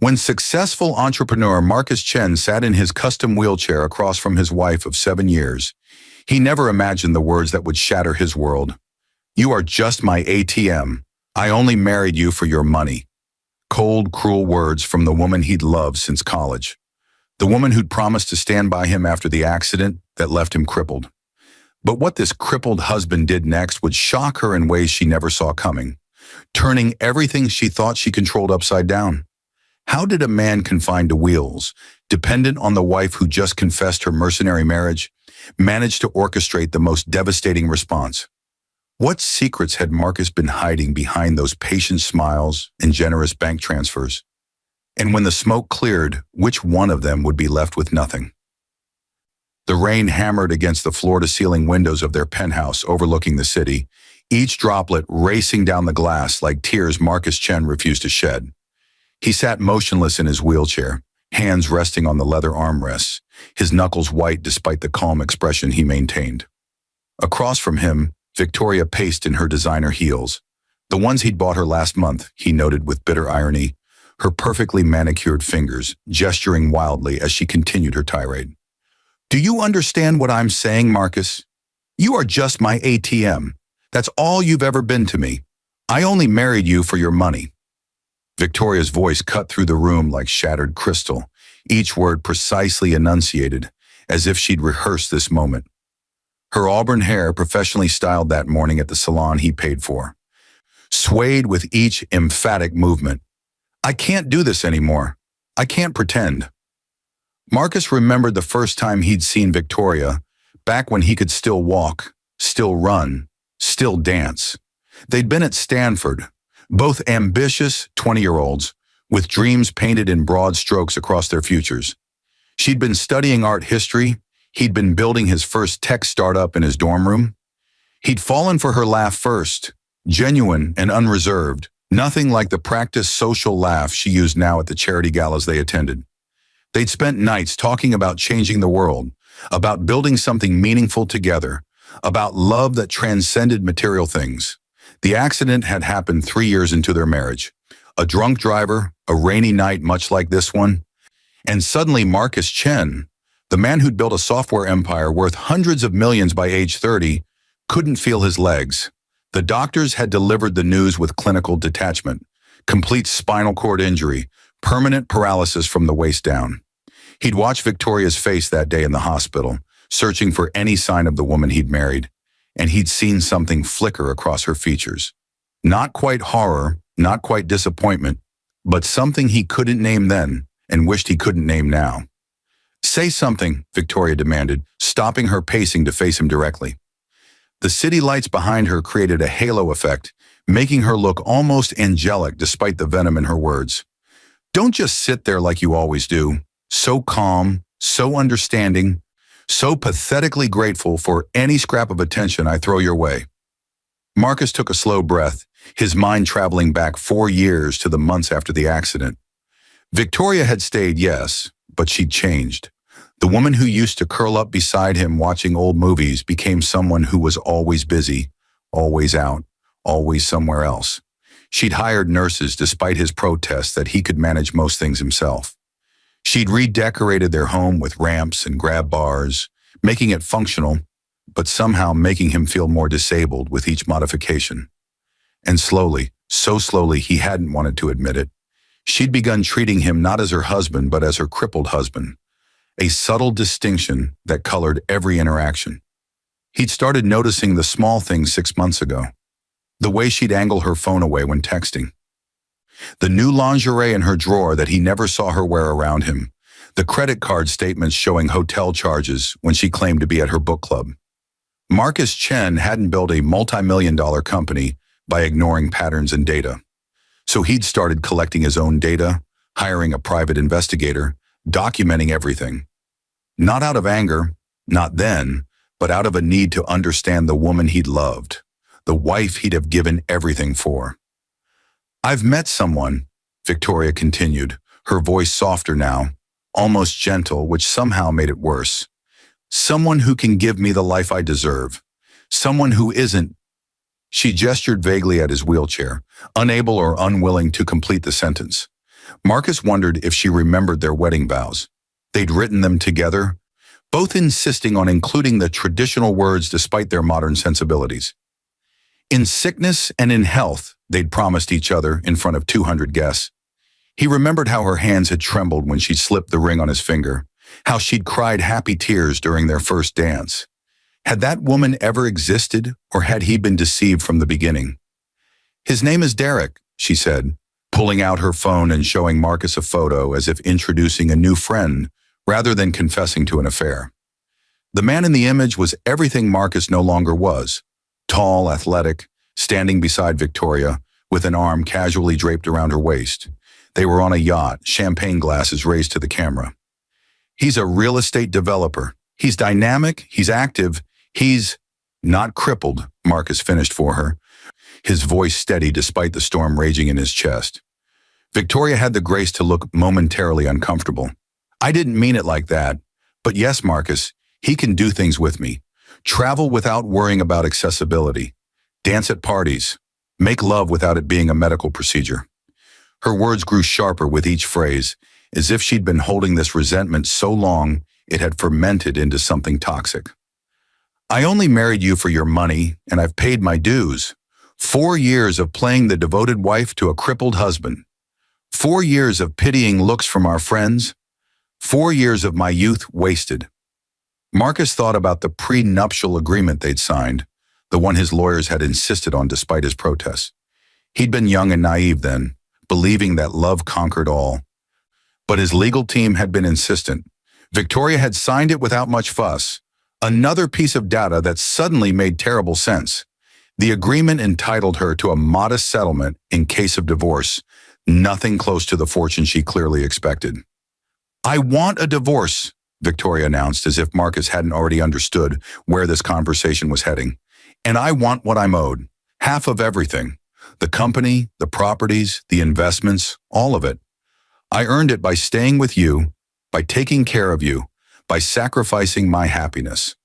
When successful entrepreneur Marcus Chen sat in his custom wheelchair across from his wife of 7 years, he never imagined the words that would shatter his world. "You are just my ATM. I only married you for your money." Cold, cruel words from the woman he'd loved since college. The woman who'd promised to stand by him after the accident that left him crippled. But what this crippled husband did next would shock her in ways she never saw coming, turning everything she thought she controlled upside down. How did a man confined to wheels, dependent on the wife who just confessed her mercenary marriage, manage to orchestrate the most devastating response? What secrets had Marcus been hiding behind those patient smiles and generous bank transfers? And when the smoke cleared, which one of them would be left with nothing? The rain hammered against the floor-to-ceiling windows of their penthouse overlooking the city, each droplet racing down the glass like tears Marcus Chen refused to shed. He sat motionless in his wheelchair, hands resting on the leather armrests, his knuckles white despite the calm expression he maintained. Across from him, Victoria paced in her designer heels, the ones he'd bought her last month, he noted with bitter irony, her perfectly manicured fingers gesturing wildly as she continued her tirade. "Do you understand what I'm saying, Marcus? You are just my ATM. That's all you've ever been to me. I only married you for your money." Victoria's voice cut through the room like shattered crystal, each word precisely enunciated, as if she'd rehearsed this moment. Her auburn hair, professionally styled that morning at the salon he paid for, swayed with each emphatic movement. "I can't do this anymore. I can't pretend." Marcus remembered the first time he'd seen Victoria, back when he could still walk, still run, still dance. They'd been at Stanford, both ambitious 20-year-olds, with dreams painted in broad strokes across their futures. She'd been studying art history, he'd been building his first tech startup in his dorm room. He'd fallen for her laugh first, genuine and unreserved, nothing like the practiced social laugh she used now at the charity galas they attended. They'd spent nights talking about changing the world, about building something meaningful together, about love that transcended material things. The accident had happened 3 years into their marriage. A drunk driver, a rainy night much like this one, and suddenly Marcus Chen, the man who'd built a software empire worth hundreds of millions by age 30, couldn't feel his legs. The doctors had delivered the news with clinical detachment, complete spinal cord injury, permanent paralysis from the waist down. He'd watched Victoria's face that day in the hospital, searching for any sign of the woman he'd married, and he'd seen something flicker across her features. Not quite horror, not quite disappointment, but something he couldn't name then and wished he couldn't name now. "Say something," Victoria demanded, stopping her pacing to face him directly. The city lights behind her created a halo effect, making her look almost angelic despite the venom in her words. "Don't just sit there like you always do, so calm, so understanding, so pathetically grateful for any scrap of attention I throw your way." Marcus took a slow breath, his mind traveling back 4 years to the months after the accident. Victoria had stayed, yes, but she'd changed. The woman who used to curl up beside him watching old movies became someone who was always busy, always out, always somewhere else. She'd hired nurses despite his protests that he could manage most things himself. She'd redecorated their home with ramps and grab bars, making it functional, but somehow making him feel more disabled with each modification. And slowly, so slowly he hadn't wanted to admit it, she'd begun treating him not as her husband but as her crippled husband, a subtle distinction that colored every interaction. He'd started noticing the small things 6 months ago, the way she'd angle her phone away when texting, the new lingerie in her drawer that he never saw her wear around him, the credit card statements showing hotel charges when she claimed to be at her book club. Marcus Chen hadn't built a multi-million-dollar company by ignoring patterns and data. So he'd started collecting his own data, hiring a private investigator, documenting everything. Not out of anger, not then, but out of a need to understand the woman he'd loved, the wife he'd have given everything for. "I've met someone," Victoria continued, her voice softer now, almost gentle, which somehow made it worse. "Someone who can give me the life I deserve. Someone who isn't—" She gestured vaguely at his wheelchair, unable or unwilling to complete the sentence. Marcus wondered if she remembered their wedding vows. They'd written them together, both insisting on including the traditional words despite their modern sensibilities. In sickness and in health, they'd promised each other in front of 200 guests. He remembered how her hands had trembled when she slipped the ring on his finger, how she'd cried happy tears during their first dance. Had that woman ever existed, or had he been deceived from the beginning? "His name is Derek," she said, pulling out her phone and showing Marcus a photo as if introducing a new friend rather than confessing to an affair. The man in the image was everything Marcus no longer was: tall, athletic, standing beside Victoria, with an arm casually draped around her waist. They were on a yacht, champagne glasses raised to the camera. "He's a real estate developer. He's dynamic, he's active, he's not crippled," Marcus finished for her, his voice steady despite the storm raging in his chest. Victoria had the grace to look momentarily uncomfortable. "I didn't mean it like that. But yes, Marcus, he can do things with me. Travel without worrying about accessibility. Dance at parties. Make love without it being a medical procedure." Her words grew sharper with each phrase, as if she'd been holding this resentment so long it had fermented into something toxic. "I only married you for your money, and I've paid my dues. 4 years of playing the devoted wife to a crippled husband. 4 years of pitying looks from our friends. 4 years of my youth wasted." Marcus thought about the prenuptial agreement they'd signed, the one his lawyers had insisted on despite his protests. He'd been young and naive then, believing that love conquered all. But his legal team had been insistent. Victoria had signed it without much fuss. Another piece of data that suddenly made terrible sense. The agreement entitled her to a modest settlement in case of divorce, nothing close to the fortune she clearly expected. "I want a divorce," Victoria announced, as if Marcus hadn't already understood where this conversation was heading. "And I want what I'm owed. Half of everything. The company, the properties, the investments, all of it. I earned it by staying with you, by taking care of you, by sacrificing my happiness."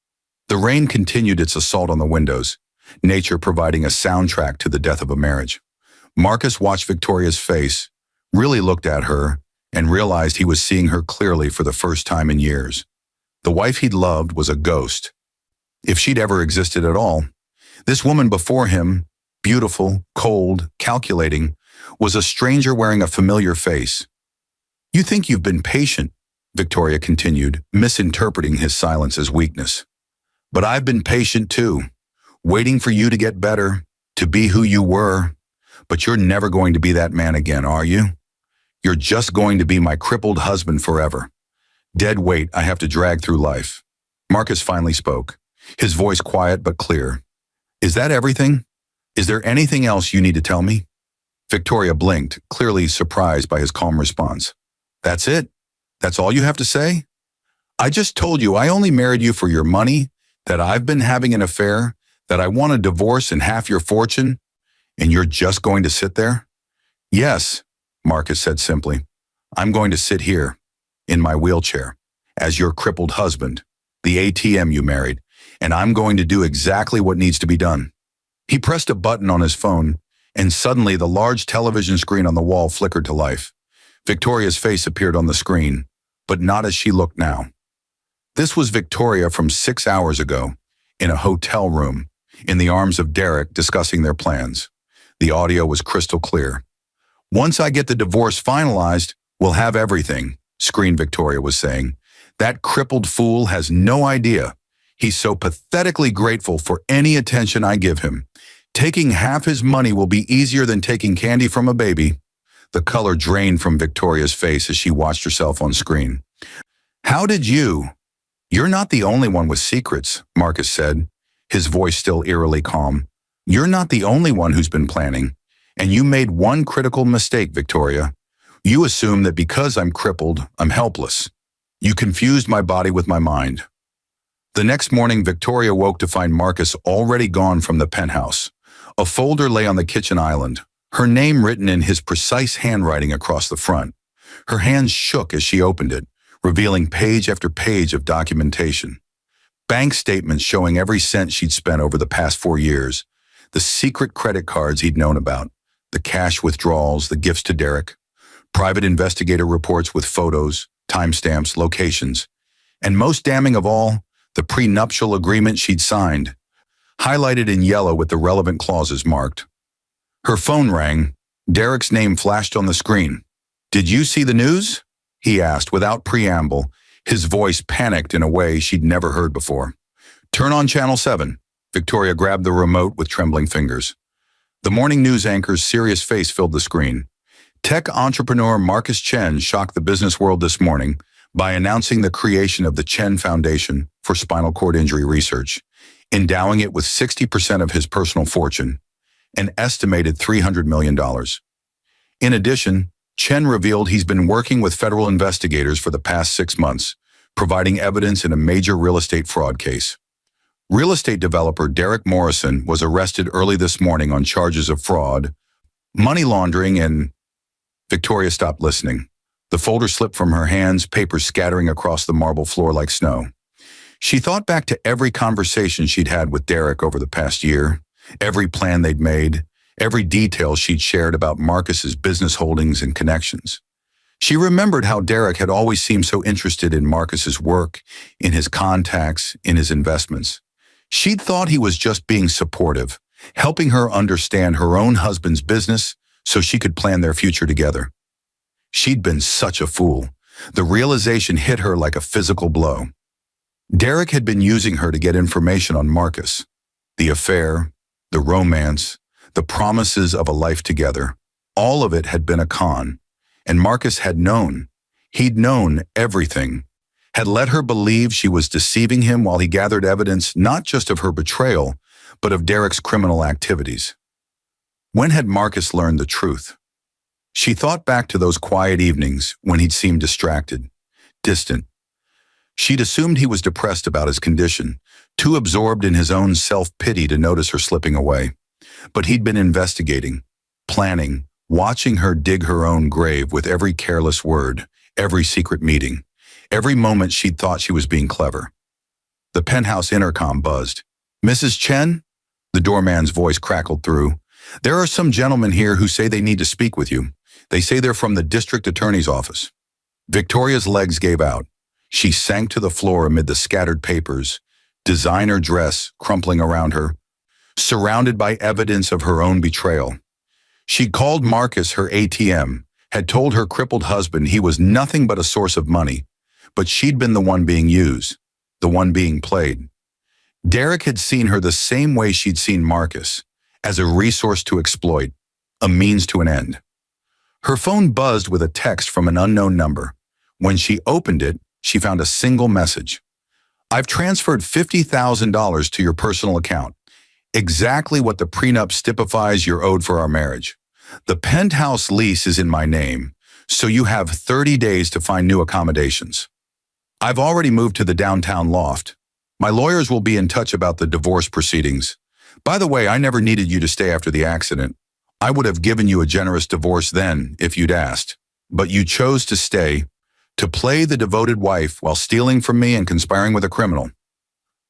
The rain continued its assault on the windows, nature providing a soundtrack to the death of a marriage. Marcus watched Victoria's face, really looked at her, and realized he was seeing her clearly for the first time in years. The wife he'd loved was a ghost, if she'd ever existed at all. This woman before him, beautiful, cold, calculating, was a stranger wearing a familiar face. "You think you've been patient," Victoria continued, misinterpreting his silence as weakness. "But I've been patient too, waiting for you to get better, to be who you were. But you're never going to be that man again, are you? You're just going to be my crippled husband forever. Dead weight I have to drag through life." Marcus finally spoke, his voice quiet but clear. "Is that everything? Is there anything else you need to tell me?" Victoria blinked, clearly surprised by his calm response. "That's it? That's all you have to say? I just told you I only married you for your money, that I've been having an affair, that I want a divorce and half your fortune, and you're just going to sit there?" "Yes," Marcus said simply. "I'm going to sit here, in my wheelchair, as your crippled husband, the ATM you married, and I'm going to do exactly what needs to be done." He pressed a button on his phone, and suddenly the large television screen on the wall flickered to life. Victoria's face appeared on the screen, but not as she looked now. This was Victoria from 6 hours ago, in a hotel room, in the arms of Derek discussing their plans. The audio was crystal clear. "Once I get the divorce finalized, we'll have everything," screamed Victoria was saying. "That crippled fool has no idea. He's so pathetically grateful for any attention I give him. Taking half his money will be easier than taking candy from a baby." The color drained from Victoria's face as she watched herself on screen. "How did you? You're not the only one with secrets," Marcus said, his voice still eerily calm. "You're not the only one who's been planning. And you made one critical mistake, Victoria. You assume that because I'm crippled, I'm helpless. You confused my body with my mind." The next morning, Victoria woke to find Marcus already gone from the penthouse. A folder lay on the kitchen island, her name written in his precise handwriting across the front. Her hands shook as she opened it, revealing page after page of documentation. Bank statements showing every cent she'd spent over the past 4 years, the secret credit cards he'd known about, the cash withdrawals, the gifts to Derek. Private investigator reports with photos, timestamps, locations, and most damning of all, the prenuptial agreement she'd signed, highlighted in yellow with the relevant clauses marked. Her phone rang. Derek's name flashed on the screen. "Did you see the news?" he asked without preamble, his voice panicked in a way she'd never heard before. "Turn on Channel 7. Victoria grabbed the remote with trembling fingers. The morning news anchor's serious face filled the screen. Tech entrepreneur Marcus Chen shocked the business world this morning by announcing the creation of the Chen Foundation for Spinal Cord Injury Research, endowing it with 60% of his personal fortune, an estimated $300 million. In addition, Chen revealed he's been working with federal investigators for the past 6 months, providing evidence in a major real estate fraud case. Real estate developer Derek Morrison was arrested early this morning on charges of fraud, money laundering, and... Victoria stopped listening. The folder slipped from her hands, papers scattering across the marble floor like snow. She thought back to every conversation she'd had with Derek over the past year, every plan they'd made, every detail she'd shared about Marcus's business holdings and connections. She remembered how Derek had always seemed so interested in Marcus's work, in his contacts, in his investments. She'd thought he was just being supportive, helping her understand her own husband's business so she could plan their future together. She'd been such a fool. The realization hit her like a physical blow. Derek had been using her to get information on Marcus, the affair, the romance, the promises of a life together. All of it had been a con, and Marcus had known. He'd known everything, had let her believe she was deceiving him while he gathered evidence not just of her betrayal, but of Derek's criminal activities. When had Marcus learned the truth? She thought back to those quiet evenings when he'd seemed distracted, distant. She'd assumed he was depressed about his condition, too absorbed in his own self-pity to notice her slipping away. But he'd been investigating, planning, watching her dig her own grave with every careless word, every secret meeting, every moment she'd thought she was being clever. The penthouse intercom buzzed. "Mrs. Chen?" The doorman's voice crackled through. "There are some gentlemen here who say they need to speak with you. They say they're from the district attorney's office." Victoria's legs gave out. She sank to the floor amid the scattered papers, designer dress crumpling around her, surrounded by evidence of her own betrayal. She'd called Marcus her ATM, had told her crippled husband he was nothing but a source of money, but she'd been the one being used, the one being played. Derek had seen her the same way she'd seen Marcus, as a resource to exploit, a means to an end. Her phone buzzed with a text from an unknown number. When she opened it, she found a single message. "I've transferred $50,000 to your personal account. Exactly what the prenup stipulates you're owed for our marriage. The penthouse lease is in my name, so you have 30 days to find new accommodations. I've already moved to the downtown loft. My lawyers will be in touch about the divorce proceedings. By the way, I never needed you to stay after the accident. I would have given you a generous divorce then if you'd asked, but you chose to stay, to play the devoted wife while stealing from me and conspiring with a criminal.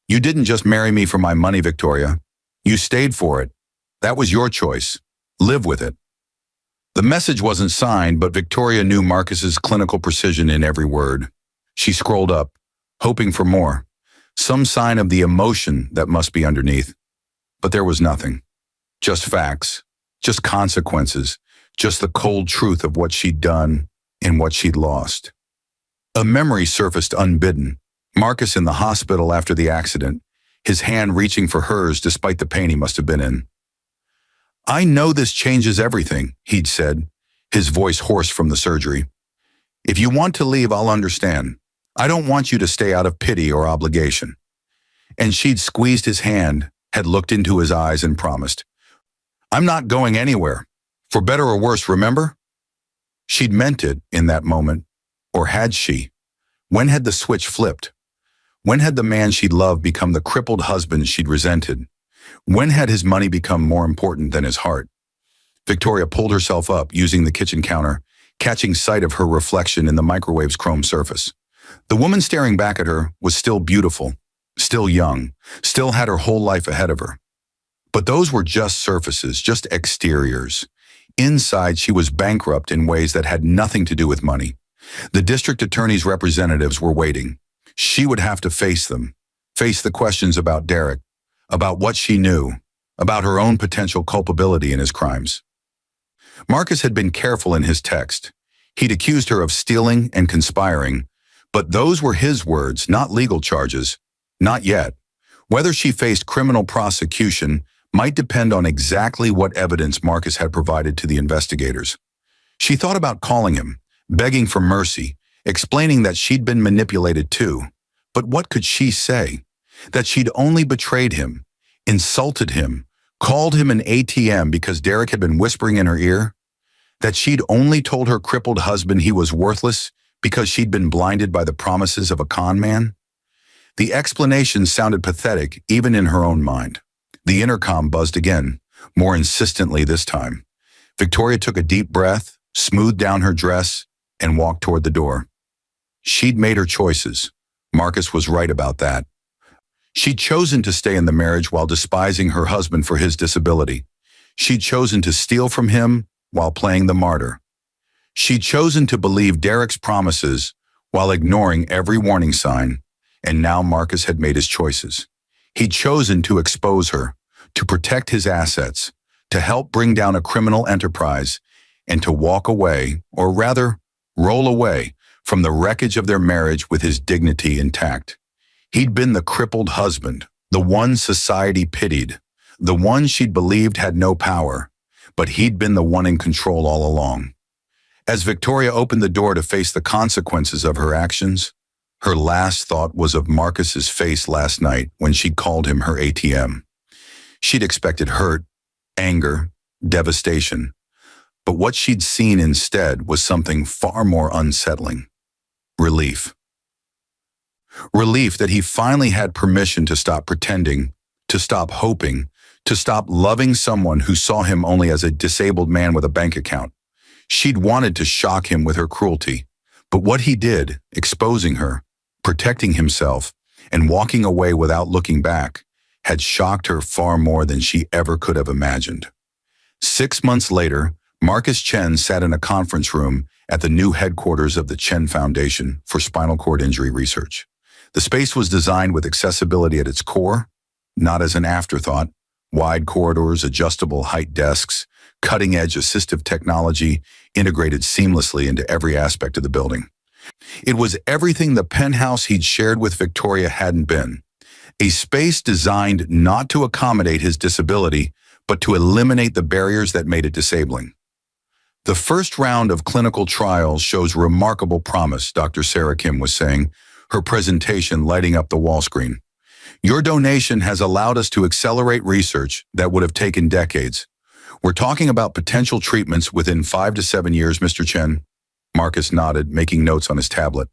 You didn't just marry me for my money, Victoria. You stayed for it. That was your choice. Live with it." The message wasn't signed, but Victoria knew Marcus's clinical precision in every word. She scrolled up, hoping for more, some sign of the emotion that must be underneath. But there was nothing. Just facts, just consequences, just the cold truth of what she'd done and what she'd lost. A memory surfaced unbidden. Marcus in the hospital after the accident, his hand reaching for hers despite the pain he must have been in. "I know this changes everything," he'd said, his voice hoarse from the surgery. "If you want to leave, I'll understand. I don't want you to stay out of pity or obligation." And she'd squeezed his hand, had looked into his eyes and promised, "I'm not going anywhere. For better or worse, remember?" She'd meant it in that moment. Or had she? When had the switch flipped? When had the man she'd loved become the crippled husband she'd resented? When had his money become more important than his heart? Victoria pulled herself up, using the kitchen counter, catching sight of her reflection in the microwave's chrome surface. The woman staring back at her was still beautiful, still young, still had her whole life ahead of her. But those were just surfaces, just exteriors. Inside, she was bankrupt in ways that had nothing to do with money. The district attorney's representatives were waiting. She would have to face them, face the questions about Derek, about what she knew, about her own potential culpability in his crimes. Marcus had been careful in his text. He'd accused her of stealing and conspiring, but those were his words, not legal charges. Not yet. Whether she faced criminal prosecution might depend on exactly what evidence Marcus had provided to the investigators. She thought about calling him, begging for mercy, explaining that she'd been manipulated too. But what could she say? That she'd only betrayed him, insulted him, called him an ATM because Derek had been whispering in her ear? That she'd only told her crippled husband he was worthless because she'd been blinded by the promises of a con man? The explanation sounded pathetic even in her own mind. The intercom buzzed again, more insistently this time. Victoria took a deep breath, smoothed down her dress, and walked toward the door. She'd made her choices. Marcus was right about that. She'd chosen to stay in the marriage while despising her husband for his disability. She'd chosen to steal from him while playing the martyr. She'd chosen to believe Derek's promises while ignoring every warning sign, and now Marcus had made his choices. He'd chosen to expose her, to protect his assets, to help bring down a criminal enterprise, and to walk away, or rather, roll away, from the wreckage of their marriage with his dignity intact. He'd been the crippled husband, the one society pitied, the one she'd believed had no power, but he'd been the one in control all along. As Victoria opened the door to face the consequences of her actions, her last thought was of Marcus's face last night when she called him her ATM. She'd expected hurt, anger, devastation, but what she'd seen instead was something far more unsettling. Relief. Relief that he finally had permission to stop pretending, to stop hoping, to stop loving someone who saw him only as a disabled man with a bank account. She'd wanted to shock him with her cruelty, but what he did, exposing her, protecting himself, and walking away without looking back, had shocked her far more than she ever could have imagined. 6 months later, Marcus Chen sat in a conference room at the new headquarters of the Chen Foundation for Spinal Cord Injury Research. The space was designed with accessibility at its core, not as an afterthought. Wide corridors, adjustable height desks, cutting-edge assistive technology integrated seamlessly into every aspect of the building. It was everything the penthouse he'd shared with Victoria hadn't been. A space designed not to accommodate his disability, but to eliminate the barriers that made it disabling. The first round of clinical trials shows remarkable promise, Dr. Sarah Kim was saying, her presentation lighting up the wall screen. Your donation has allowed us to accelerate research that would have taken decades. We're talking about potential treatments within 5 to 7 years, Mr. Chen. Marcus nodded, making notes on his tablet.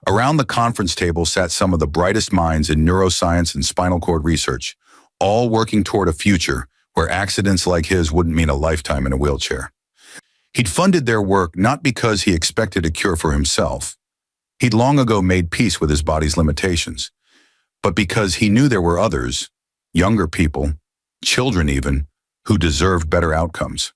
Around the conference table sat some of the brightest minds in neuroscience and spinal cord research, all working toward a future where accidents like his wouldn't mean a lifetime in a wheelchair. He'd funded their work not because he expected a cure for himself. He'd long ago made peace with his body's limitations, but because he knew there were others, younger people, children even, who deserved better outcomes.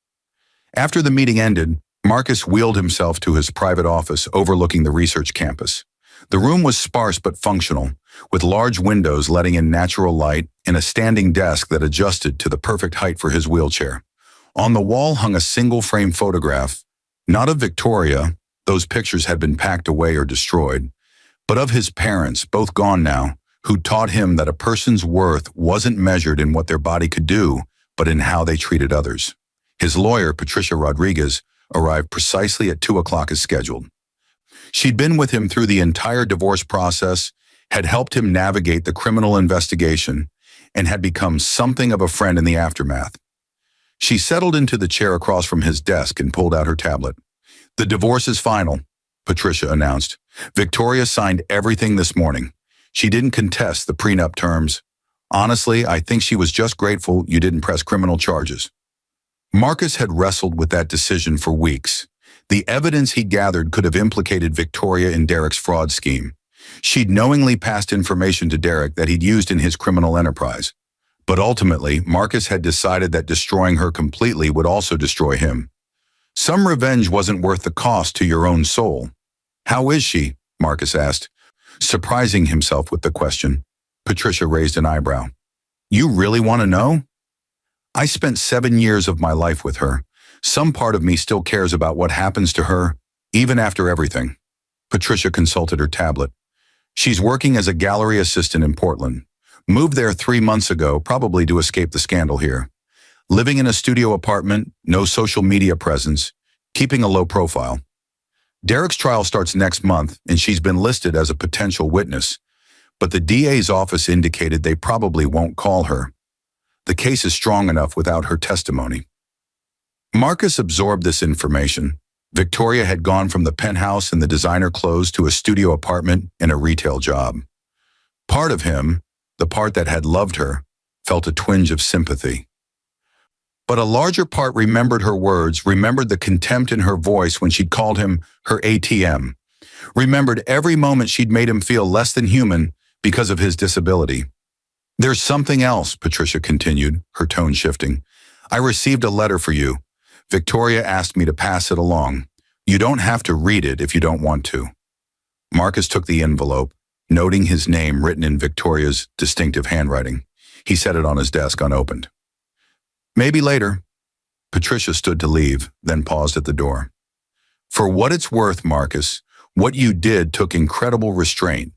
After the meeting ended, Marcus wheeled himself to his private office overlooking the research campus. The room was sparse but functional, with large windows letting in natural light and a standing desk that adjusted to the perfect height for his wheelchair. On the wall hung a single-frame photograph, not of Victoria, those pictures had been packed away or destroyed, but of his parents, both gone now, who taught him that a person's worth wasn't measured in what their body could do, but in how they treated others. His lawyer, Patricia Rodriguez, arrived precisely at 2 o'clock as scheduled. She'd been with him through the entire divorce process, had helped him navigate the criminal investigation, and had become something of a friend in the aftermath. She settled into the chair across from his desk and pulled out her tablet. The divorce is final, Patricia announced. Victoria signed everything this morning. She didn't contest the prenup terms. Honestly, I think she was just grateful you didn't press criminal charges. Marcus had wrestled with that decision for weeks. The evidence he gathered could have implicated Victoria in Derek's fraud scheme. She'd knowingly passed information to Derek that he'd used in his criminal enterprise. But ultimately, Marcus had decided that destroying her completely would also destroy him. Some revenge wasn't worth the cost to your own soul. How is she? Marcus asked, surprising himself with the question. Patricia raised an eyebrow. You really want to know? I spent 7 years of my life with her. Some part of me still cares about what happens to her, even after everything. Patricia consulted her tablet. She's working as a gallery assistant in Portland. Moved there 3 months ago, probably to escape the scandal here. Living in a studio apartment, no social media presence, keeping a low profile. Derek's trial starts next month, and she's been listed as a potential witness. But the DA's office indicated they probably won't call her. The case is strong enough without her testimony. Marcus absorbed this information. Victoria had gone from the penthouse and the designer clothes to a studio apartment and a retail job. Part of him, the part that had loved her, felt a twinge of sympathy. But a larger part remembered her words, remembered the contempt in her voice when she'd called him her ATM, remembered every moment she'd made him feel less than human because of his disability. There's something else, Patricia continued, her tone shifting. I received a letter for you. Victoria asked me to pass it along. You don't have to read it if you don't want to. Marcus took the envelope, noting his name written in Victoria's distinctive handwriting. He set it on his desk unopened. Maybe later. Patricia stood to leave, then paused at the door. For what it's worth, Marcus, what you did took incredible restraint.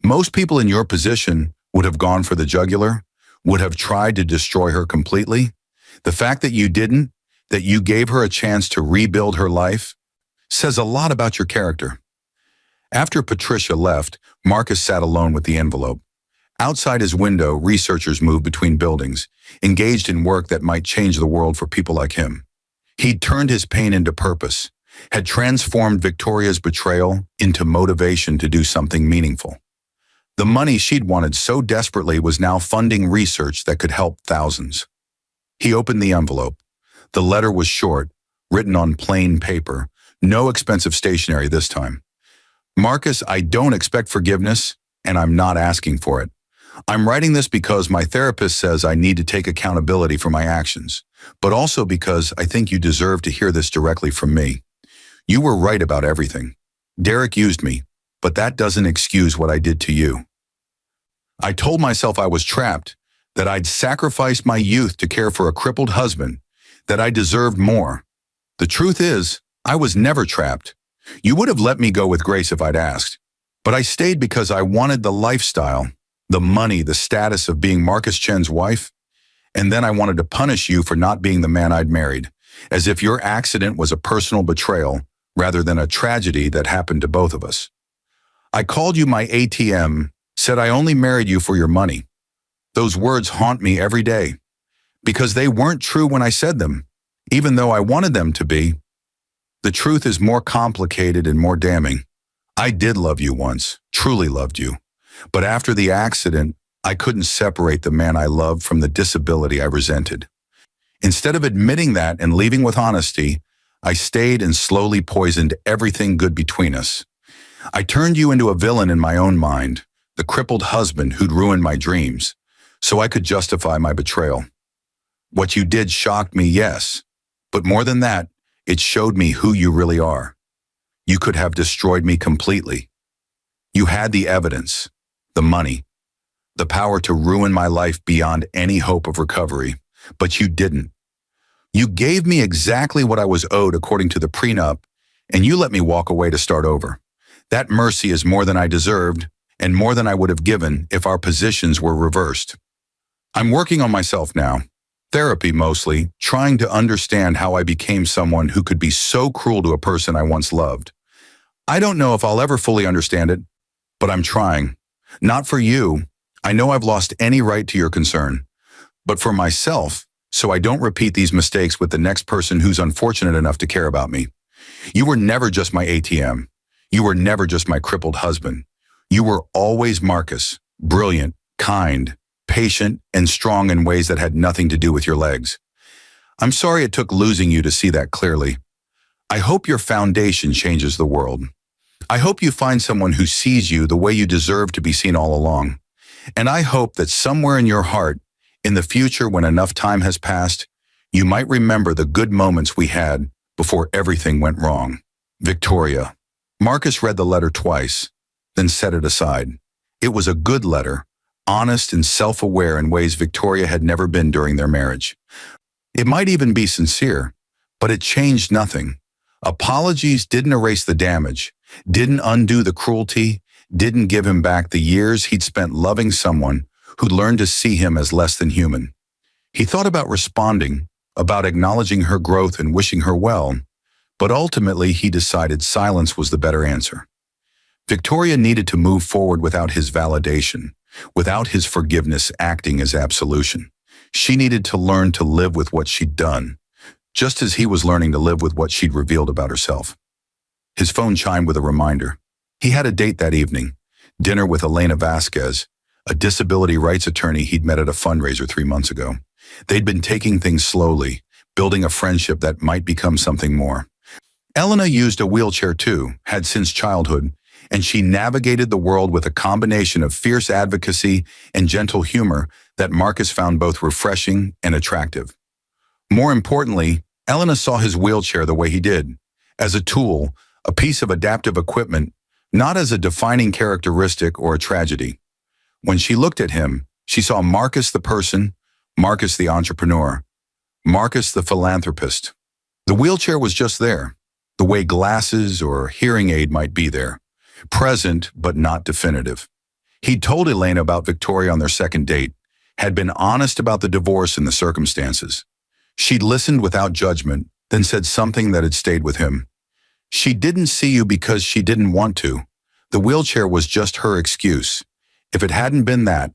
Most people in your position would have gone for the jugular, would have tried to destroy her completely. The fact that you didn't, that you gave her a chance to rebuild her life, says a lot about your character. After Patricia left, Marcus sat alone with the envelope. Outside his window, researchers moved between buildings, engaged in work that might change the world for people like him. He'd turned his pain into purpose, had transformed Victoria's betrayal into motivation to do something meaningful. The money she'd wanted so desperately was now funding research that could help thousands. He opened the envelope. The letter was short, written on plain paper, no expensive stationery this time. Marcus, I don't expect forgiveness, and I'm not asking for it. I'm writing this because my therapist says I need to take accountability for my actions, but also because I think you deserve to hear this directly from me. You were right about everything. Derek used me, but that doesn't excuse what I did to you. I told myself I was trapped, that I'd sacrificed my youth to care for a crippled husband, that I deserved more. The truth is, I was never trapped. You would have let me go with grace if I'd asked, but I stayed because I wanted the lifestyle, the money, the status of being Marcus Chen's wife, and then I wanted to punish you for not being the man I'd married, as if your accident was a personal betrayal rather than a tragedy that happened to both of us. I called you my ATM, said I only married you for your money. Those words haunt me every day, because they weren't true when I said them, even though I wanted them to be. The truth is more complicated and more damning. I did love you once, truly loved you. But after the accident, I couldn't separate the man I loved from the disability I resented. Instead of admitting that and leaving with honesty, I stayed and slowly poisoned everything good between us. I turned you into a villain in my own mind, the crippled husband who'd ruined my dreams, so I could justify my betrayal. What you did shocked me, yes, but more than that, it showed me who you really are. You could have destroyed me completely. You had the evidence, the money, the power to ruin my life beyond any hope of recovery, but you didn't. You gave me exactly what I was owed according to the prenup, and you let me walk away to start over. That mercy is more than I deserved, and more than I would have given if our positions were reversed. I'm working on myself now, therapy mostly, trying to understand how I became someone who could be so cruel to a person I once loved. I don't know if I'll ever fully understand it, but I'm trying. Not for you. I know I've lost any right to your concern, but for myself, so I don't repeat these mistakes with the next person who's unfortunate enough to care about me. You were never just my ATM. You were never just my crippled husband. You were always Marcus, brilliant, kind, patient, and strong in ways that had nothing to do with your legs. I'm sorry it took losing you to see that clearly. I hope your foundation changes the world. I hope you find someone who sees you the way you deserve to be seen all along. And I hope that somewhere in your heart, In the future, when enough time has passed, you might remember the good moments we had before everything went wrong. Victoria. Marcus read the letter twice, then set it aside. It was a good letter, honest and self-aware in ways Victoria had never been during their marriage. It might even be sincere, but it changed nothing. Apologies didn't erase the damage, didn't undo the cruelty, didn't give him back the years he'd spent loving someone who'd learned to see him as less than human. He thought about responding, about acknowledging her growth and wishing her well, but ultimately he decided silence was the better answer. Victoria needed to move forward without his validation, without his forgiveness acting as absolution. She needed to learn to live with what she'd done, just as he was learning to live with what she'd revealed about herself. His phone chimed with a reminder. He had a date that evening, dinner with Elena Vasquez, a disability rights attorney he'd met at a fundraiser 3 months ago. They'd been taking things slowly, building a friendship that might become something more. Elena used a wheelchair too, had since childhood, and she navigated the world with a combination of fierce advocacy and gentle humor that Marcus found both refreshing and attractive. More importantly, Elena saw his wheelchair the way he did, as a tool, a piece of adaptive equipment, not as a defining characteristic or a tragedy. When she looked at him, she saw Marcus the person, Marcus the entrepreneur, Marcus the philanthropist. The wheelchair was just there, the way glasses or hearing aid might be there, present but not definitive. He'd told Elena about Victoria on their second date, had been honest about the divorce and the circumstances. She'd listened without judgment, then said something that had stayed with him. She didn't see you because she didn't want to. The wheelchair was just her excuse. If it hadn't been that,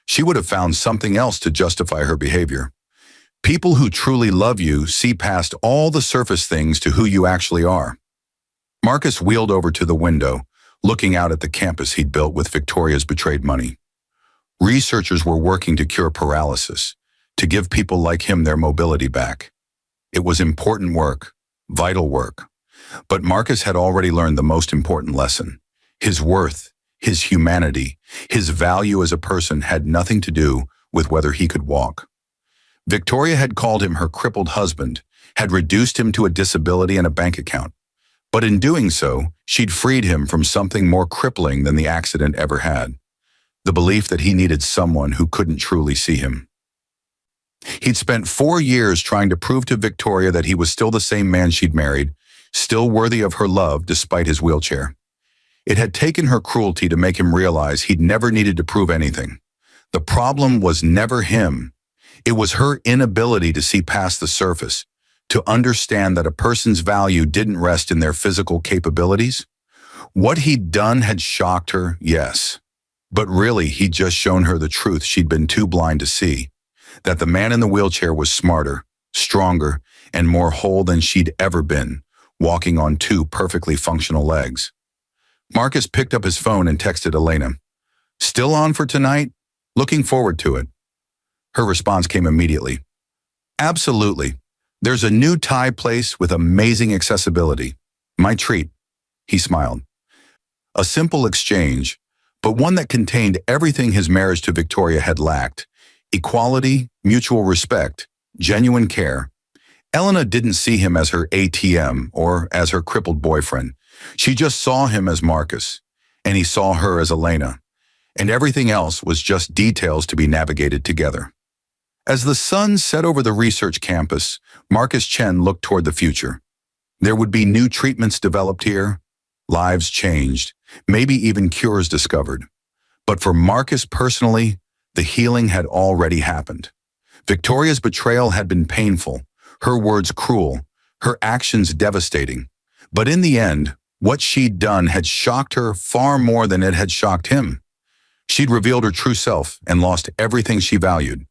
she would have found something else to justify her behavior. People who truly love you see past all the surface things to who you actually are. Marcus wheeled over to the window, looking out at the campus he'd built with Victoria's betrayed money. Researchers were working to cure paralysis, to give people like him their mobility back. It was important work, vital work. But Marcus had already learned the most important lesson. His worth, his humanity, his value as a person had nothing to do with whether he could walk. Victoria had called him her crippled husband, had reduced him to a disability and a bank account. But in doing so, she'd freed him from something more crippling than the accident ever had. The belief that he needed someone who couldn't truly see him. He'd spent 4 years trying to prove to Victoria that he was still the same man she'd married, still worthy of her love despite his wheelchair. It had taken her cruelty to make him realize he'd never needed to prove anything. The problem was never him. It was her inability to see past the surface, to understand that a person's value didn't rest in their physical capabilities. What he'd done had shocked her, yes. But really, he'd just shown her the truth she'd been too blind to see, that the man in the wheelchair was smarter, stronger, and more whole than she'd ever been, walking on 2 perfectly functional legs. Marcus picked up his phone and texted Elena. "Still on for tonight? Looking forward to it." Her response came immediately. "Absolutely. There's a new Thai place with amazing accessibility. My treat." He smiled. A simple exchange, but one that contained everything his marriage to Victoria had lacked: equality, mutual respect, genuine care. Elena didn't see him as her ATM or as her crippled boyfriend. She just saw him as Marcus, and he saw her as Elena, and everything else was just details to be navigated together. As the sun set over the research campus, Marcus Chen looked toward the future. There would be new treatments developed here, lives changed, maybe even cures discovered. But for Marcus personally, the healing had already happened. Victoria's betrayal had been painful, her words cruel, her actions devastating. But in the end, what she'd done had shocked her far more than it had shocked him. She'd revealed her true self and lost everything she valued.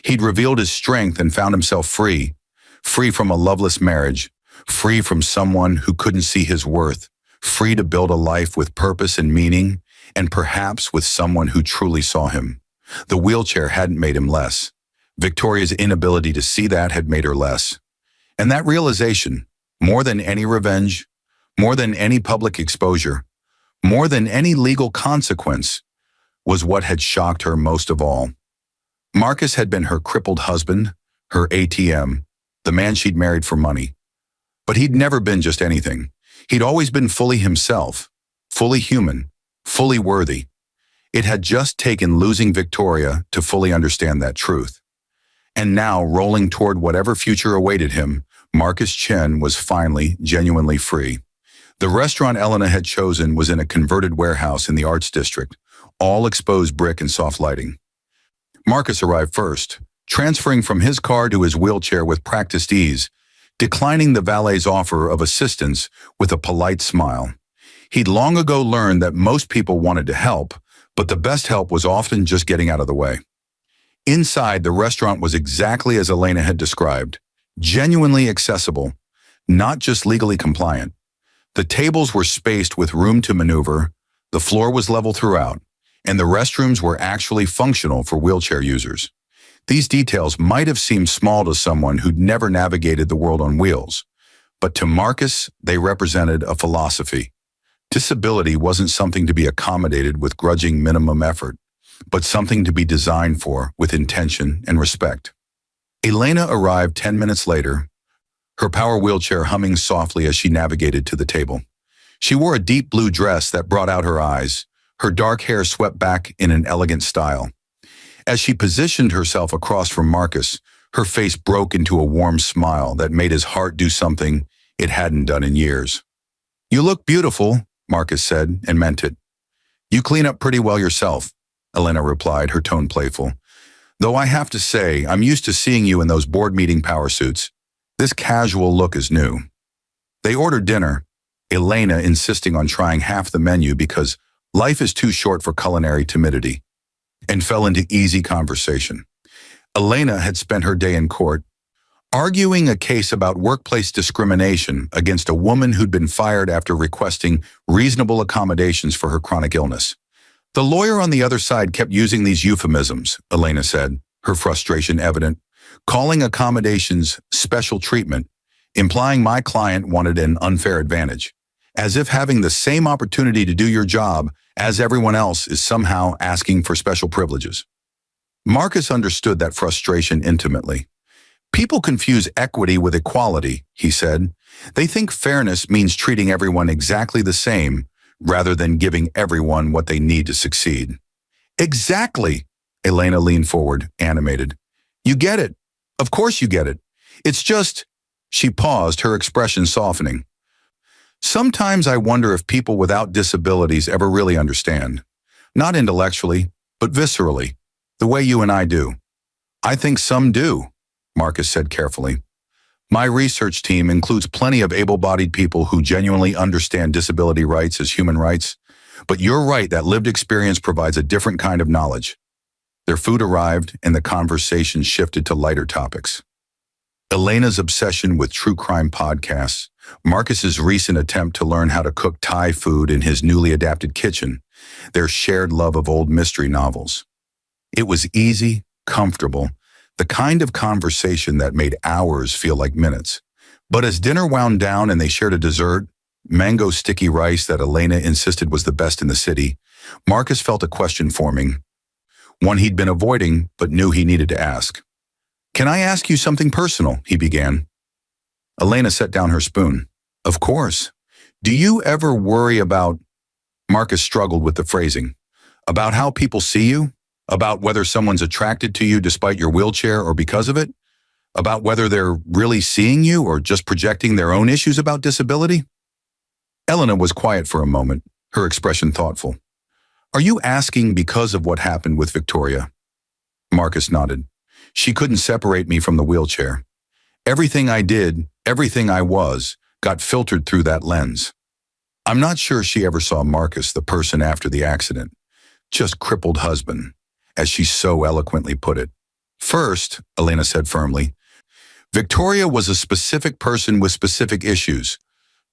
He'd revealed his strength and found himself free, free from a loveless marriage, free from someone who couldn't see his worth, free to build a life with purpose and meaning, and perhaps with someone who truly saw him. The wheelchair hadn't made him less. Victoria's inability to see that had made her less. And that realization, more than any revenge, more than any public exposure, more than any legal consequence, was what had shocked her most of all. Marcus had been her crippled husband, her ATM, the man she'd married for money. But he'd never been just anything. He'd always been fully himself, fully human, fully worthy. It had just taken losing Victoria to fully understand that truth. And now, rolling toward whatever future awaited him, Marcus Chen was finally, genuinely free. The restaurant Elena had chosen was in a converted warehouse in the Arts District, all exposed brick and soft lighting. Marcus arrived first, transferring from his car to his wheelchair with practiced ease, declining the valet's offer of assistance with a polite smile. He'd long ago learned that most people wanted to help, but the best help was often just getting out of the way. Inside, the restaurant was exactly as Elena had described, genuinely accessible, not just legally compliant. The tables were spaced with room to maneuver, the floor was level throughout, and the restrooms were actually functional for wheelchair users. These details might have seemed small to someone who'd never navigated the world on wheels, but to Marcus, they represented a philosophy. Disability wasn't something to be accommodated with grudging minimum effort, but something to be designed for with intention and respect. Elena arrived 10 minutes later, her power wheelchair humming softly as she navigated to the table. She wore a deep blue dress that brought out her eyes, her dark hair swept back in an elegant style. As she positioned herself across from Marcus, her face broke into a warm smile that made his heart do something it hadn't done in years. "You look beautiful," Marcus said, and meant it. "You clean up pretty well yourself," Elena replied, her tone playful. "Though I have to say, I'm used to seeing you in those board meeting power suits. This casual look is new." They ordered dinner, Elena insisting on trying half the menu because life is too short for culinary timidity, and fell into easy conversation. Elena had spent her day in court, arguing a case about workplace discrimination against a woman who'd been fired after requesting reasonable accommodations for her chronic illness. "The lawyer on the other side kept using these euphemisms," Elena said, her frustration evident, calling accommodations special treatment, implying my client wanted an unfair advantage, as if having the same opportunity to do your job as everyone else is somehow asking for special privileges. Marcus understood that frustration intimately. "People confuse equity with equality," he said. "They think fairness means treating everyone exactly the same, rather than giving everyone what they need to succeed." "Exactly," Elena leaned forward, animated. "You get it. Of course you get it. It's just—" She paused, her expression softening. "Sometimes I wonder if people without disabilities ever really understand. Not intellectually, but viscerally, the way you and I do." "I think some do," Marcus said carefully. "My research team includes plenty of able-bodied people who genuinely understand disability rights as human rights, but you're right that lived experience provides a different kind of knowledge." Their food arrived, and the conversation shifted to lighter topics. Elena's obsession with true crime podcasts, Marcus's recent attempt to learn how to cook Thai food in his newly adapted kitchen, their shared love of old mystery novels. It was easy, comfortable, the kind of conversation that made hours feel like minutes. But as dinner wound down and they shared a dessert, mango sticky rice that Elena insisted was the best in the city, Marcus felt a question forming, one he'd been avoiding but knew he needed to ask. "Can I ask you something personal?" he began. Elena set down her spoon. "Of course. Do you ever worry about—" Marcus struggled with the phrasing. "About how people see you? About whether someone's attracted to you despite your wheelchair or because of it? About whether they're really seeing you or just projecting their own issues about disability?" Elena was quiet for a moment, her expression thoughtful. "Are you asking because of what happened with Victoria?" Marcus nodded. "She couldn't separate me from the wheelchair. Everything I did, everything I was, got filtered through that lens." I'm not sure she ever saw Marcus, the person after the accident, just crippled husband, as she so eloquently put it. "First," Elena said firmly, "Victoria was a specific person with specific issues.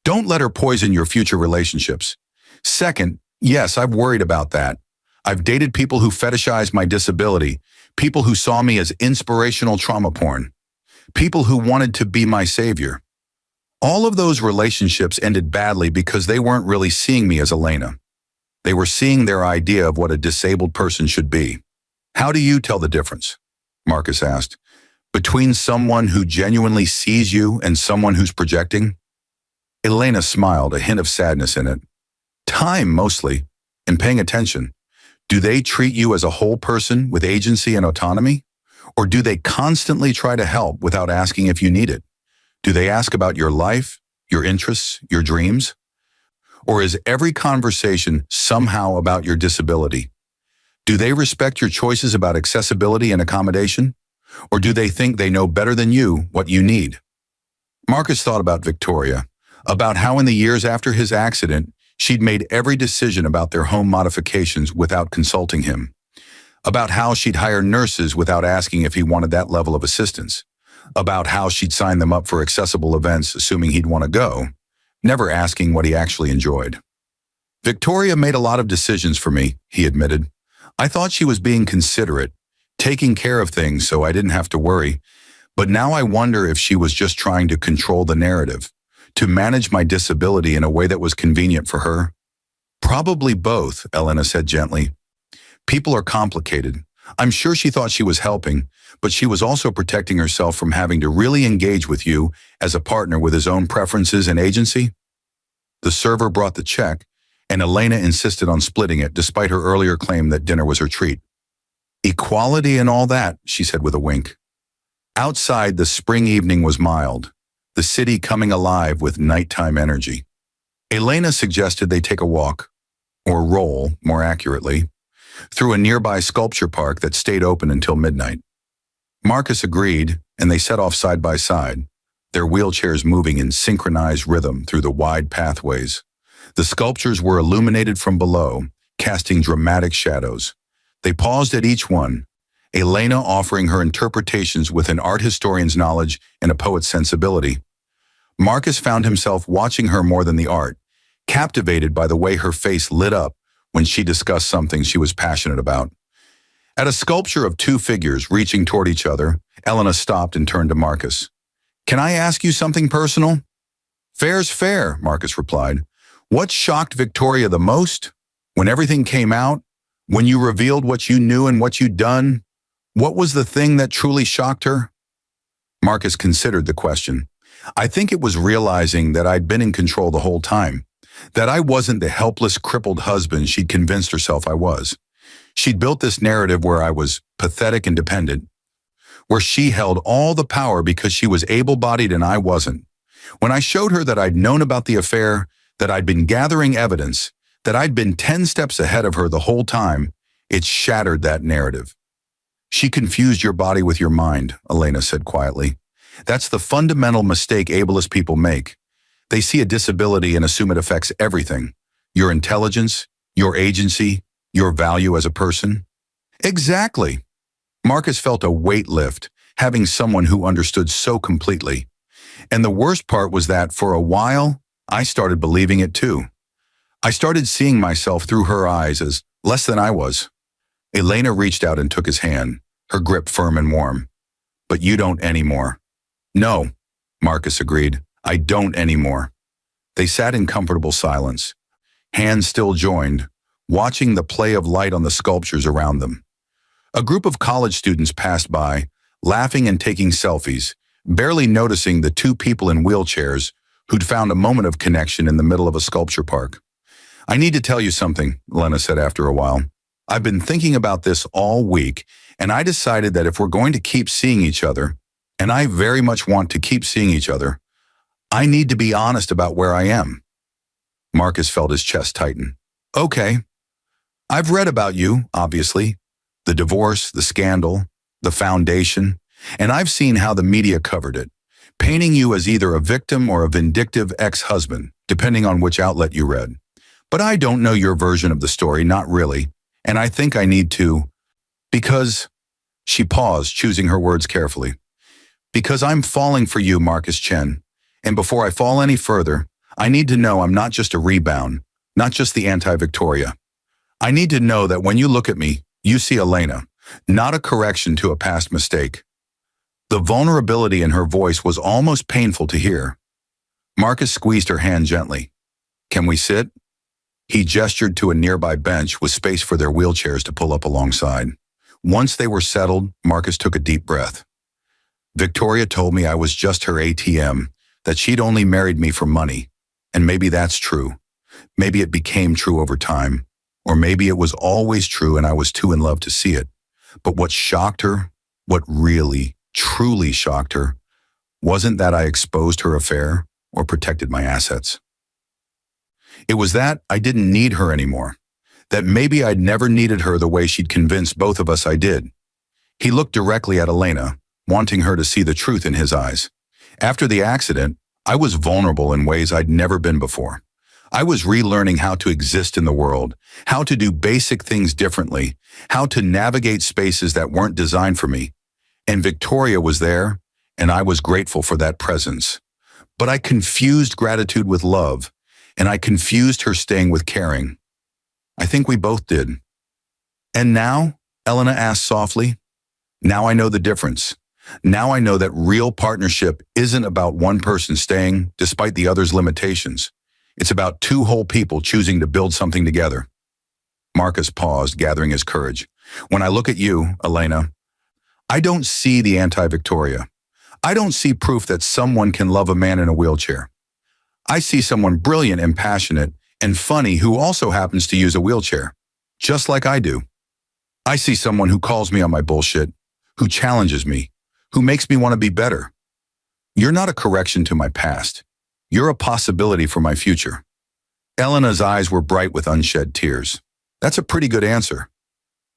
Don't let her poison your future relationships. Second, yes, I've worried about that. I've dated people who fetishized my disability, people who saw me as inspirational trauma porn, people who wanted to be my savior. All of those relationships ended badly because they weren't really seeing me as Elena. They were seeing their idea of what a disabled person should be. How do you tell the difference?" Marcus asked. Between someone who genuinely sees you and someone who's projecting? Elena smiled, a hint of sadness in it. Time, mostly, and paying attention. Do they treat you as a whole person with agency and autonomy? Or do they constantly try to help without asking if you need it? Do they ask about your life, your interests, your dreams? Or is every conversation somehow about your disability? Do they respect your choices about accessibility and accommodation? Or do they think they know better than you what you need? Marcus thought about Victoria, about how in the years after his accident, she'd made every decision about their home modifications without consulting him, about how she'd hire nurses without asking if he wanted that level of assistance, about how she'd sign them up for accessible events assuming he'd want to go, never asking what he actually enjoyed. Victoria made a lot of decisions for me, he admitted. I thought she was being considerate, taking care of things so I didn't have to worry, but now I wonder if she was just trying to control the narrative, to manage my disability in a way that was convenient for her. Probably both, Elena said gently. People are complicated. I'm sure she thought she was helping, but she was also protecting herself from having to really engage with you as a partner with his own preferences and agency. The server brought the check, and Elena insisted on splitting it despite her earlier claim that dinner was her treat. Equality and all that, she said with a wink. Outside, the spring evening was mild, the city coming alive with nighttime energy. Elena suggested they take a walk, or roll, more accurately, through a nearby sculpture park that stayed open until midnight. Marcus agreed, and they set off side by side, their wheelchairs moving in synchronized rhythm through the wide pathways. The sculptures were illuminated from below, casting dramatic shadows. They paused at each one, Elena offering her interpretations with an art historian's knowledge and a poet's sensibility. Marcus found himself watching her more than the art, captivated by the way her face lit up when she discussed something she was passionate about. At a sculpture of two figures reaching toward each other, Elena stopped and turned to Marcus. Can I ask you something personal? Fair's fair, Marcus replied. What shocked Victoria the most? When everything came out? When you revealed what you knew and what you'd done? What was the thing that truly shocked her? Marcus considered the question. I think it was realizing that I'd been in control the whole time, that I wasn't the helpless, crippled husband she'd convinced herself I was. She'd built this narrative where I was pathetic and dependent, where she held all the power because she was able-bodied and I wasn't. When I showed her that I'd known about the affair, that I'd been gathering evidence, that I'd been 10 steps ahead of her the whole time, it shattered that narrative. She confused your body with your mind, Elena said quietly. That's the fundamental mistake ableist people make. They see a disability and assume it affects everything. Your intelligence, your agency, your value as a person. Exactly. Marcus felt a weight lift, having someone who understood so completely. And the worst part was that, for a while, I started believing it too. I started seeing myself through her eyes as less than I was. Elena reached out and took his hand, her grip firm and warm. But you don't anymore. No, Marcus agreed. I don't anymore. They sat in comfortable silence, hands still joined, watching the play of light on the sculptures around them. A group of college students passed by, laughing and taking selfies, barely noticing the two people in wheelchairs who'd found a moment of connection in the middle of a sculpture park. I need to tell you something, Elena said after a while. I've been thinking about this all week, and I decided that if we're going to keep seeing each other, and I very much want to keep seeing each other, I need to be honest about where I am. Marcus felt his chest tighten. Okay. I've read about you, obviously. The divorce, the scandal, the foundation, and I've seen how the media covered it, painting you as either a victim or a vindictive ex-husband, depending on which outlet you read. But I don't know your version of the story, not really, and I think I need to, because, she paused, choosing her words carefully, because I'm falling for you, Marcus Chen, and before I fall any further, I need to know I'm not just a rebound, not just the anti-Victoria. I need to know that when you look at me, you see Elena, not a correction to a past mistake. The vulnerability in her voice was almost painful to hear. Marcus squeezed her hand gently. Can we sit? He gestured to a nearby bench with space for their wheelchairs to pull up alongside. Once they were settled, Marcus took a deep breath. Victoria told me I was just her ATM, that she'd only married me for money. And maybe that's true. Maybe it became true over time. Or maybe it was always true and I was too in love to see it. But what shocked her, what really, truly shocked her, wasn't that I exposed her affair or protected my assets. It was that I didn't need her anymore. That maybe I'd never needed her the way she'd convinced both of us I did. He looked directly at Elena, wanting her to see the truth in his eyes. After the accident, I was vulnerable in ways I'd never been before. I was relearning how to exist in the world, how to do basic things differently, how to navigate spaces that weren't designed for me. And Victoria was there, and I was grateful for that presence. But I confused gratitude with love, and I confused her staying with caring. I think we both did. And now, Elena asked softly, now I know the difference. Now I know that real partnership isn't about one person staying despite the other's limitations. It's about two whole people choosing to build something together. Marcus paused, gathering his courage. When I look at you, Elena, I don't see the anti-Victoria. I don't see proof that someone can love a man in a wheelchair. I see someone brilliant and passionate and funny who also happens to use a wheelchair, just like I do. I see someone who calls me on my bullshit, who challenges me, who makes me want to be better. You're not a correction to my past. You're a possibility for my future. Elena's eyes were bright with unshed tears. That's a pretty good answer.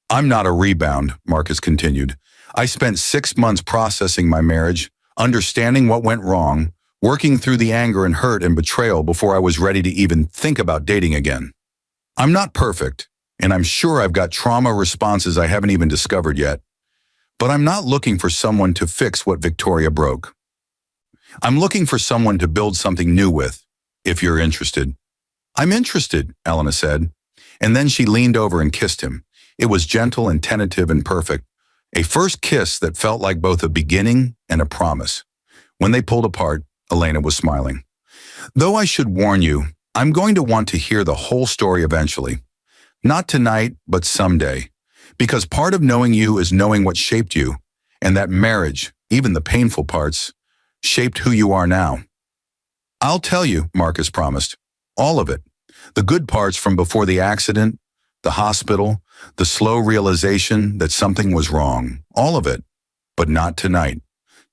I'm not a rebound, Marcus continued. I spent 6 months processing my marriage, understanding what went wrong, working through the anger and hurt and betrayal before I was ready to even think about dating again. I'm not perfect, and I'm sure I've got trauma responses I haven't even discovered yet. But I'm not looking for someone to fix what Victoria broke. I'm looking for someone to build something new with, if you're interested. I'm interested, Elena said. And then she leaned over and kissed him. It was gentle and tentative and perfect. A first kiss that felt like both a beginning and a promise. When they pulled apart, Elena was smiling. Though I should warn you, I'm going to want to hear the whole story eventually. Not tonight, but someday. Because part of knowing you is knowing what shaped you, and that marriage, even the painful parts, shaped who you are now. I'll tell you, Marcus promised. All of it. The good parts from before the accident, the hospital, the slow realization that something was wrong. All of it. But not tonight.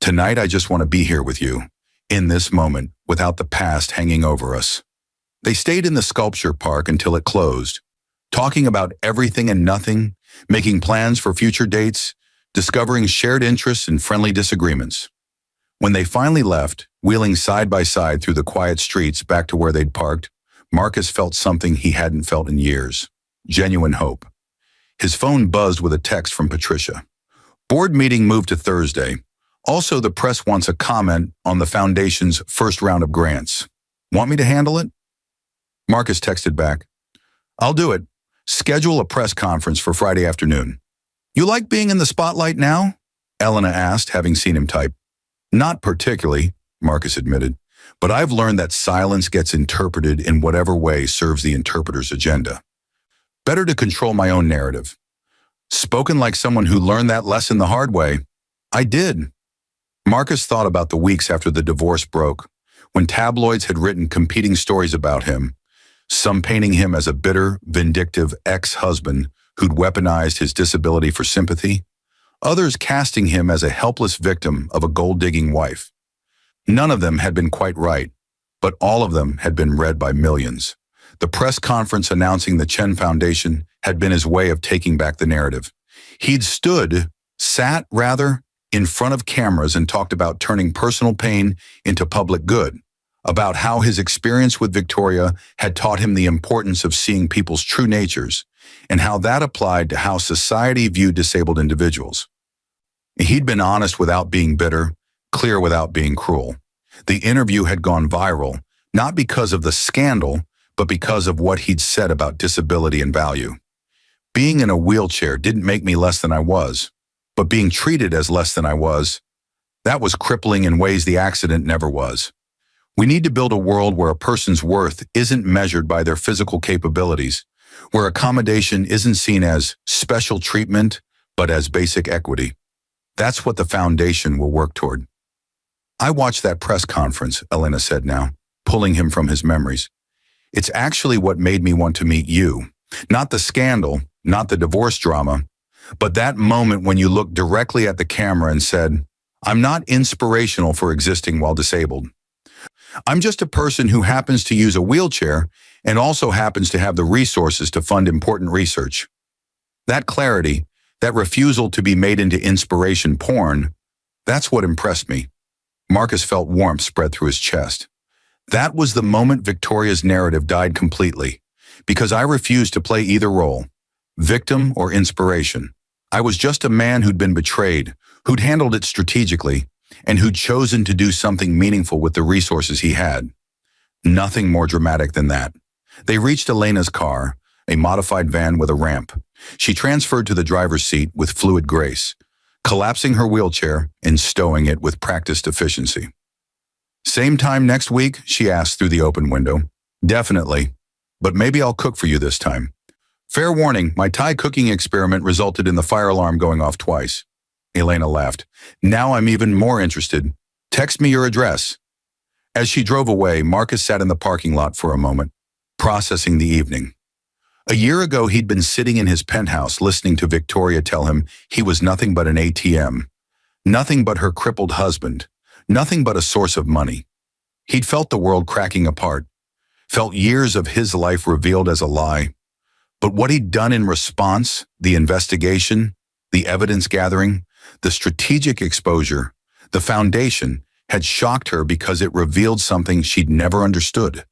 Tonight I just want to be here with you, in this moment, without the past hanging over us. They stayed in the sculpture park until it closed, talking about everything and nothing, making plans for future dates, discovering shared interests and friendly disagreements. When they finally left, wheeling side by side through the quiet streets back to where they'd parked, Marcus felt something he hadn't felt in years. Genuine hope. His phone buzzed with a text from Patricia. Board meeting moved to Thursday. Also, the press wants a comment on the foundation's first round of grants. Want me to handle it? Marcus texted back. I'll do it. Schedule a press conference for Friday afternoon. You like being in the spotlight now? Elena asked, having seen him type. Not particularly, Marcus admitted, but I've learned that silence gets interpreted in whatever way serves the interpreter's agenda. Better to control my own narrative. Spoken like someone who learned that lesson the hard way. I did. Marcus thought about the weeks after the divorce broke, when tabloids had written competing stories about him, some painting him as a bitter, vindictive ex-husband who'd weaponized his disability for sympathy, others casting him as a helpless victim of a gold-digging wife. None of them had been quite right, but all of them had been read by millions. The press conference announcing the Chen Foundation had been his way of taking back the narrative. He'd sat, in front of cameras and talked about turning personal pain into public good, about how his experience with Victoria had taught him the importance of seeing people's true natures, and how that applied to how society viewed disabled individuals. He'd been honest without being bitter, clear without being cruel. The interview had gone viral, not because of the scandal, but because of what he'd said about disability and value. Being in a wheelchair didn't make me less than I was, but being treated as less than I was, that was crippling in ways the accident never was. We need to build a world where a person's worth isn't measured by their physical capabilities, where accommodation isn't seen as special treatment, but as basic equity. That's what the foundation will work toward. I watched that press conference, Elena said now, pulling him from his memories. It's actually what made me want to meet you. Not the scandal, not the divorce drama, but that moment when you looked directly at the camera and said, I'm not inspirational for existing while disabled. I'm just a person who happens to use a wheelchair and also happens to have the resources to fund important research. That clarity, that refusal to be made into inspiration porn, that's what impressed me. Marcus felt warmth spread through his chest. That was the moment Victoria's narrative died completely, because I refused to play either role, victim or inspiration. I was just a man who'd been betrayed, who'd handled it strategically, and who'd chosen to do something meaningful with the resources he had. Nothing more dramatic than that. They reached Elena's car, a modified van with a ramp. She transferred to the driver's seat with fluid grace, collapsing her wheelchair and stowing it with practiced efficiency. Same time next week, she asked through the open window. Definitely, but maybe I'll cook for you this time. Fair warning, my Thai cooking experiment resulted in the fire alarm going off twice. Elena laughed. Now I'm even more interested. Text me your address. As she drove away, Marcus sat in the parking lot for a moment, processing the evening. A year ago, he'd been sitting in his penthouse listening to Victoria tell him he was nothing but an ATM, nothing but her crippled husband, nothing but a source of money. He'd felt the world cracking apart, felt years of his life revealed as a lie. But what he'd done in response, the investigation, the evidence gathering, the strategic exposure, the foundation, had shocked her because it revealed something she'd never understood.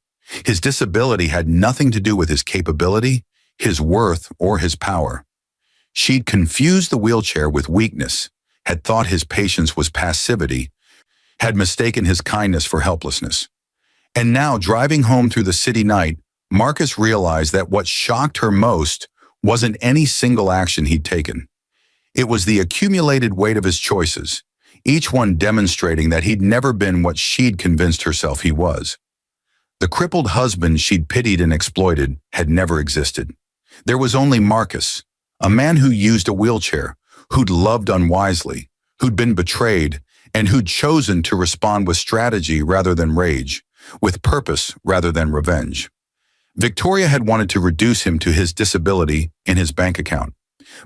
His disability had nothing to do with his capability, his worth, or his power. She'd confused the wheelchair with weakness, had thought his patience was passivity, had mistaken his kindness for helplessness. And now, driving home through the city night, Marcus realized that what shocked her most wasn't any single action he'd taken. It was the accumulated weight of his choices, each one demonstrating that he'd never been what she'd convinced herself he was. The crippled husband she'd pitied and exploited had never existed. There was only Marcus, a man who used a wheelchair, who'd loved unwisely, who'd been betrayed, and who'd chosen to respond with strategy rather than rage, with purpose rather than revenge. Victoria had wanted to reduce him to his disability in his bank account,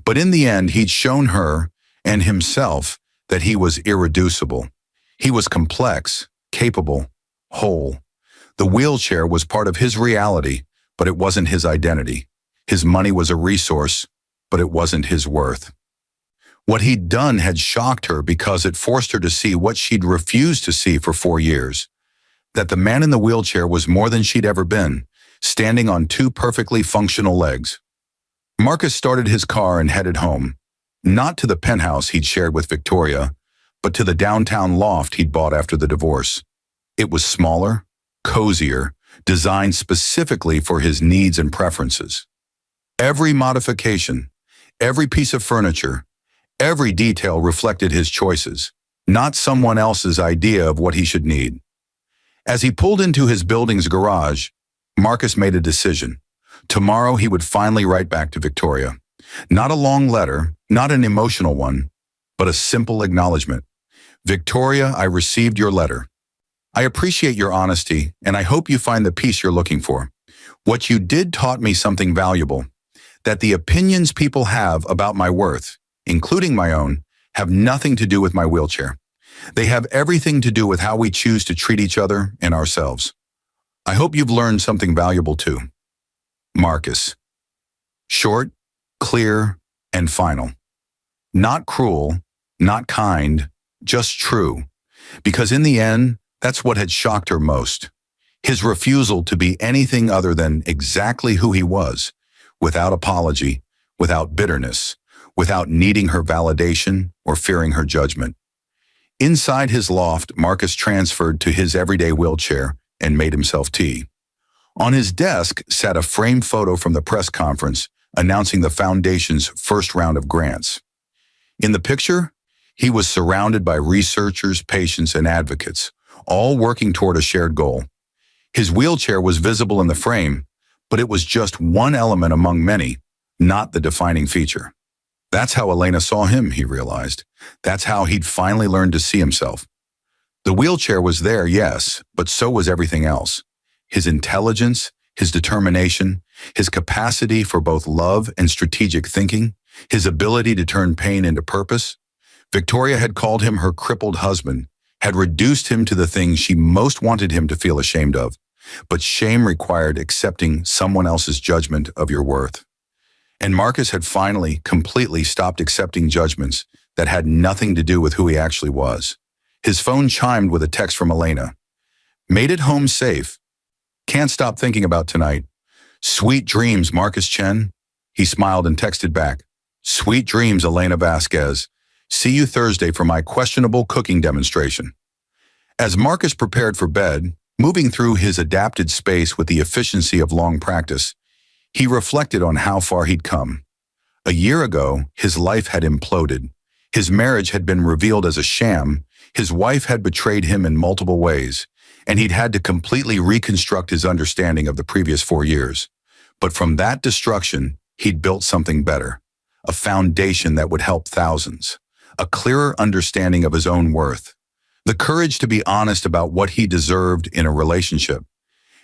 but in the end he'd shown her and himself that he was irreducible. He was complex, capable, whole. The wheelchair was part of his reality, but it wasn't his identity. His money was a resource, but it wasn't his worth. What he'd done had shocked her because it forced her to see what she'd refused to see for 4 years, that the man in the wheelchair was more than she'd ever been, standing on 2 perfectly functional legs. Marcus started his car and headed home, not to the penthouse he'd shared with Victoria, but to the downtown loft he'd bought after the divorce. It was smaller, cozier, designed specifically for his needs and preferences. Every modification, every piece of furniture, every detail reflected his choices, not someone else's idea of what he should need. As he pulled into his building's garage, Marcus made a decision. Tomorrow he would finally write back to Victoria. Not a long letter, not an emotional one, but a simple acknowledgement. Victoria, I received your letter. I appreciate your honesty, and I hope you find the peace you're looking for. What you did taught me something valuable, that the opinions people have about my worth, including my own, have nothing to do with my wheelchair. They have everything to do with how we choose to treat each other and ourselves. I hope you've learned something valuable too. Marcus. Short, clear, and final. Not cruel, not kind, just true. Because in the end, that's what had shocked her most. His refusal to be anything other than exactly who he was, without apology, without bitterness, without needing her validation or fearing her judgment. Inside his loft, Marcus transferred to his everyday wheelchair and made himself tea. On his desk sat a framed photo from the press conference announcing the foundation's first round of grants. In the picture, he was surrounded by researchers, patients, and advocates, all working toward a shared goal. His wheelchair was visible in the frame, but it was just one element among many, not the defining feature. That's how Elena saw him, he realized. That's how he'd finally learned to see himself. The wheelchair was there, yes, but so was everything else. His intelligence, his determination, his capacity for both love and strategic thinking, his ability to turn pain into purpose. Victoria had called him her crippled husband, had reduced him to the things she most wanted him to feel ashamed of. But shame required accepting someone else's judgment of your worth. And Marcus had finally, completely stopped accepting judgments that had nothing to do with who he actually was. His phone chimed with a text from Elena. Made it home safe. Can't stop thinking about tonight. Sweet dreams, Marcus Chen. He smiled and texted back. Sweet dreams, Elena Vasquez. See you Thursday for my questionable cooking demonstration. As Marcus prepared for bed, moving through his adapted space with the efficiency of long practice, he reflected on how far he'd come. A year ago, his life had imploded. His marriage had been revealed as a sham, his wife had betrayed him in multiple ways, and he'd had to completely reconstruct his understanding of the previous 4 years. But from that destruction, he'd built something better, a foundation that would help thousands, a clearer understanding of his own worth, the courage to be honest about what he deserved in a relationship,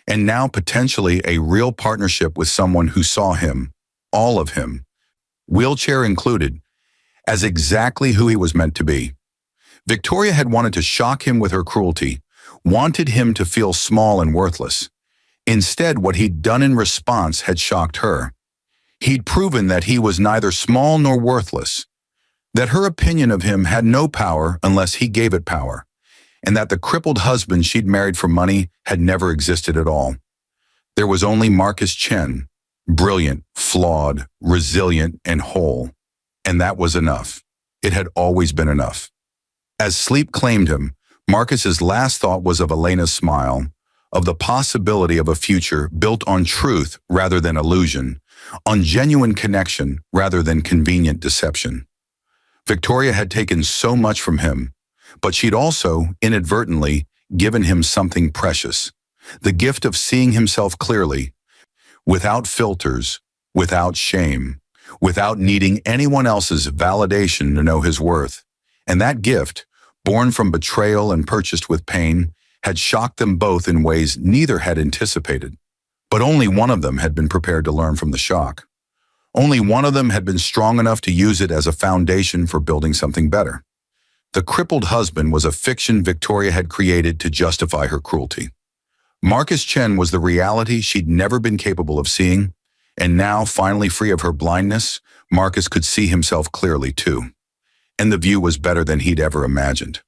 and now potentially a real partnership with someone who saw him, all of him, wheelchair included, as exactly who he was meant to be. Victoria had wanted to shock him with her cruelty, wanted him to feel small and worthless. Instead, what he'd done in response had shocked her. He'd proven that he was neither small nor worthless, that her opinion of him had no power unless he gave it power, and that the crippled husband she'd married for money had never existed at all. There was only Marcus Chen, brilliant, flawed, resilient, and whole. And that was enough. It had always been enough. As sleep claimed him, Marcus's last thought was of Elena's smile, of the possibility of a future built on truth rather than illusion, on genuine connection rather than convenient deception. Victoria had taken so much from him, but she'd also, inadvertently, given him something precious, the gift of seeing himself clearly, without filters, without shame, without needing anyone else's validation to know his worth. And that gift, born from betrayal and purchased with pain, had shocked them both in ways neither had anticipated. But only one of them had been prepared to learn from the shock. Only one of them had been strong enough to use it as a foundation for building something better. The crippled husband was a fiction Victoria had created to justify her cruelty. Marcus Chen was the reality she'd never been capable of seeing, and now, finally free of her blindness, Marcus could see himself clearly too. And the view was better than he'd ever imagined.